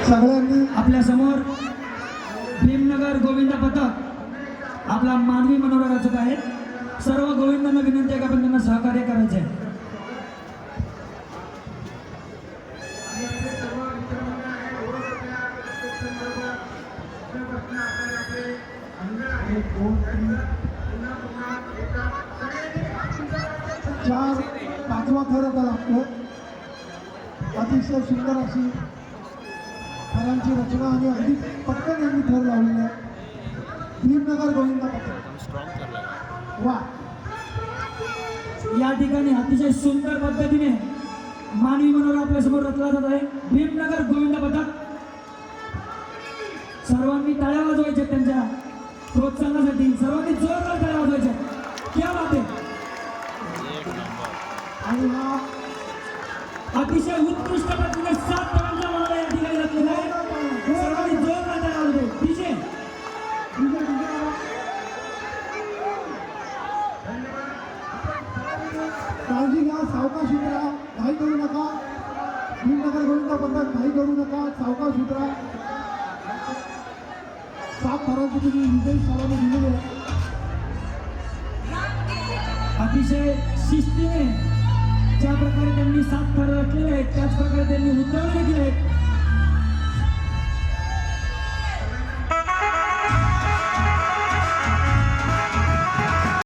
सगळ्यांनी आपल्या समोर भीमनगर गोविंद पथक आपला मानवी मनोरा रचत आहे. सर्व गोविंदांना विनंती आहे की आपण त्यांना सहकार्य करायचे आहे. चार पाचवा थर आता लागतो. अतिशय सुंदर अशी थरांची रचना आणि अगदी पटकन यांनी थर लावलेला आहे. भीमनगर गोविंद पथक वा. या ठिकाणी अतिशय सुंदर पद्धतीने मानवी मनोरा आपल्या समोर रचला जात आहे. भीमनगर गोविंद पथक सर्वांनी टाळ्या वाजवायच्या त्यांच्या प्रोत्साहनासाठी. सर्वांनी जोरदार टाळ्या वाजवायच्या. क्या बात आहे. आणि हा अतिशय उत्कृष्ट पद्धतीने 7 थरांचा मनोरा या ठिकाणी रचलेला आहे. सर्वांनी जोरदार टाळ्या वाजवायच्या. डीजे काळजी घ्या, सावकाश उतरा, घाई करू नका. भीमनगर गोविंद पथक घाई करू नका, सावकाश उतरा. 7 थरांचे तुम्ही निर्देश सर्वांनी दिलेले आहेत. अतिशय शिस्तीने ज्या प्रकारे त्यांनी 7 थर रचलेले आहेत त्याच प्रकारे त्यांनी उतरवले देखील आहेत.